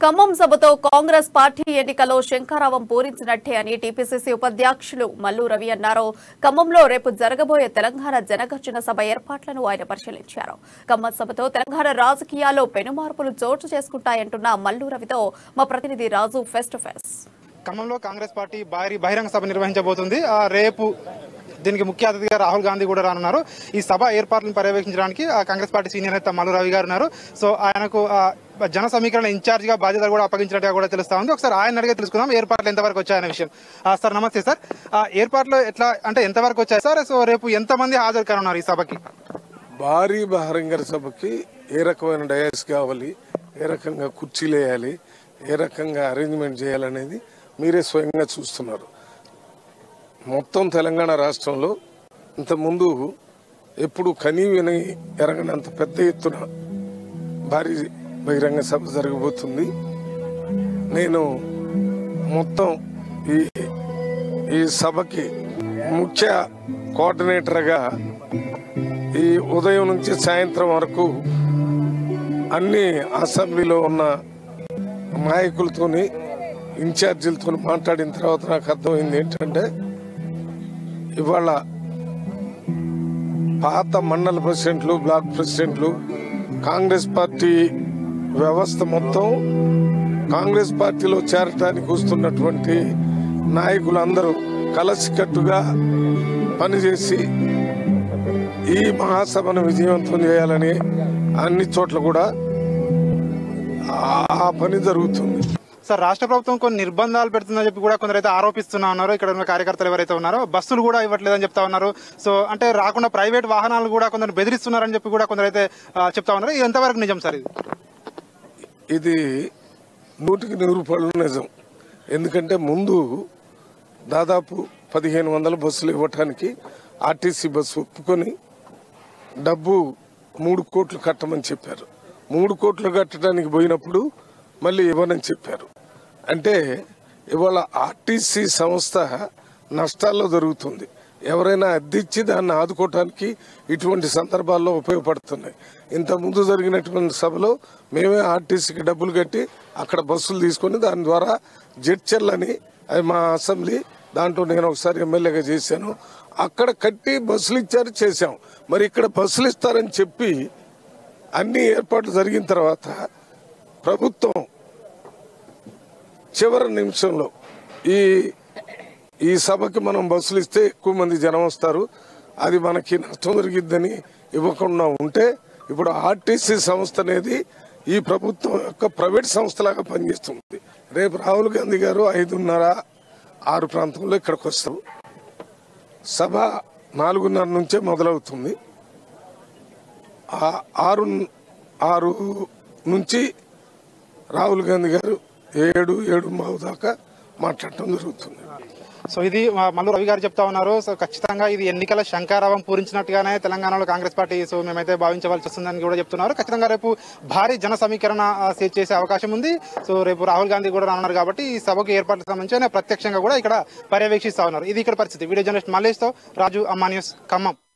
Khammam సభతో Congress party ఎన్నికల్లో శంఖారావం పూరించినట్టే అని TPCC ఉపాధ్యక్షులు మల్లు రవి అన్నారు. ఖమ్మంలో రేపు జరగబోయే తెలంగాణ జనగర్జన సభ ఏర్పాట్లను ఆయన పరిశీలించారు. ఖమ్మం సభతో తెలంగాణ రాజకీయాల్లో పెనుమార్పులు చోటు చేసుకుంటాయంటున్న మల్లు రవితో మా ప్రతినిధి రాజు ఫేస్ టు ఫేస్. ఖమ్మంలో కాంగ్రెస్ పార్టీ భారీ బహిరంగ సభ నిర్వహించబోతుంది. రేపు దీనికి ముఖ్య అతిథిగా రాహుల్ గాంధీ కూడా రానున్నారు. ఈ సభ ఏర్పాట్లను పర్యవేక్షించడానికి కాంగ్రెస్ పార్టీ సీనియర్ నేత మల్లు రవి గారు ఉన్నారు. సో ఆయనకు జన సమీకరణ ఇన్ఛార్జ్ గా బాధ్యతలు కూడా అప్పగించినట్టుగా కూడా తెలుస్తా ఉంది. ఒకసారి ఆయన అడిగే తెలుసుకుందాం ఏర్పాట్లు ఎంతవరకు వచ్చాయనే విషయం. సార్ నమస్తే సార్, ఏర్పాట్లు ఎట్లా అంటే ఎంతవరకు వచ్చాయి సార్? సో రేపు ఎంతమంది హాజరు కానున్నారు ఈ సభకి? భారీ బహిరంగ సభకి ఏ రకమైన డయాస్ కావాలి, ఏ రకంగా కుర్చీలు వేయాలి, ఏ రకంగా అరేంజ్మెంట్ చేయాలనేది మీరే స్వయంగా చూస్తున్నారు. మొత్తం తెలంగాణ రాష్ట్రంలో ఇంతకుముందు ఎప్పుడు కనీ విని ఎరగనంత పెద్ద ఎత్తున భారీ బహిరంగ సభ జరగబోతుంది. నేను మొత్తం ఈ సభకి ముఖ్య కోఆర్డినేటర్గా ఈ ఉదయం నుంచి సాయంత్రం వరకు అన్ని అసెంబ్లీలో ఉన్న నాయకులతోని ఇన్ఛార్జీలతో మాట్లాడిన తర్వాత నాకు అర్థమైంది ఏంటంటే, ఇవాళ పాత మండల ప్రెసిడెంట్లు, బ్లాక్ ప్రెసిడెంట్లు, కాంగ్రెస్ పార్టీ వ్యవస్థ మొత్తం కాంగ్రెస్ పార్టీలో చేరటానికి వస్తున్నటువంటి నాయకులందరూ కలిసికట్టుగా పనిచేసి ఈ మహాసభను విజయవంతం చేయాలని అన్ని చోట్ల కూడా ఆ పని జరుగుతుంది. సార్, రాష్ట్ర ప్రభుత్వం కొన్ని నిర్బంధాలు పెడుతుందని చెప్పి కూడా కొందరైతే ఆరోపిస్తున్నా ఉన్నారు. ఇక్కడ ఉన్న కార్యకర్తలు ఎవరైతే ఉన్నారో బస్సులు కూడా ఇవ్వట్లేదని చెప్తా ఉన్నారు. సో అంటే రాకుండా ప్రైవేట్ వాహనాలు కూడా కొందరు బెదిరిస్తున్నారని చెప్పి కూడా కొందరైతే చెప్తా ఉన్నారు. ఇది ఎంతవరకు నిజం సార్? ఇది 100% నిజం. ఎందుకంటే ముందు దాదాపు 1500 బస్సులు ఇవ్వటానికి ఆర్టీసీ బస్సు ఒప్పుకొని డబ్బు 3 కోట్లు కట్టమని చెప్పారు. 3 కోట్లు కట్టడానికి పోయినప్పుడు మళ్ళీ ఇవ్వనని చెప్పారు. అంటే ఇవాళ ఆర్టీసీ సంస్థ నష్టాల్లో జరుగుతుంది. ఎవరైనా అద్దెచ్చి దాన్ని ఆదుకోవటానికి ఇటువంటి సందర్భాల్లో ఉపయోగపడుతున్నాయి. ఇంతకుముందు జరిగినటువంటి సభలో మేమే ఆర్టీసీకి డబ్బులు కట్టి అక్కడ బస్సులు తీసుకొని దాని ద్వారా జడ్చర్లని, అది మా అసెంబ్లీ, దాంట్లో నేను ఒకసారి ఎమ్మెల్యేగా చేశాను, అక్కడ కట్టి బస్సులు ఇచ్చారు, చేశాం. మరి ఇక్కడ బస్సులు ఇస్తారని చెప్పి అన్ని ఏర్పాట్లు జరిగిన తర్వాత ప్రభుత్వం చివరి నిమిషంలో ఈ సభకి మనం బస్సులు ఇస్తే ఎక్కువ మంది జనం వస్తారు, అది మనకి నష్టం జరిగిద్దని ఇవ్వకుండా ఉంటే ఇప్పుడు ఆర్టీసీ సంస్థ అనేది ఈ ప్రభుత్వం యొక్క ప్రైవేట్ సంస్థలాగా పనిచేస్తుంది. రేపు రాహుల్ గాంధీ గారు 5:30-6 ప్రాంతంలో ఇక్కడికి వస్తారు. సభ 4:30 నుంచే మొదలవుతుంది. 6 నుంచి రాహుల్ గాంధీ గారు 7-7:30 దాకా మాట్లాడటం జరుగుతుంది. సో ఇది మల్లు రవి గారు చెప్తా ఉన్నారు. సో ఖచ్చితంగా ఇది ఎన్నికల శంఖారావం పూరించినట్టుగానే తెలంగాణలో కాంగ్రెస్ పార్టీ సో మేమైతే భావించవలసి వస్తుందని కూడా చెప్తున్నారు. ఖచ్చితంగా రేపు భారీ జన సమీకరణ చేసే అవకాశం ఉంది. సో రేపు రాహుల్ గాంధీ కూడా రానున్నారు కాబట్టి ఈ సభకు ఏర్పాట్లకు సంబంధించి ప్రత్యక్షంగా కూడా ఇక్కడ పర్యవేక్షిస్తా ఉన్నారు. ఇది ఇక్కడ పరిస్థితి. వీడియో జర్నలిస్ట్ మల్లేష్తో రాజు, అమ్మా న్యూస్, ఖమ్మం.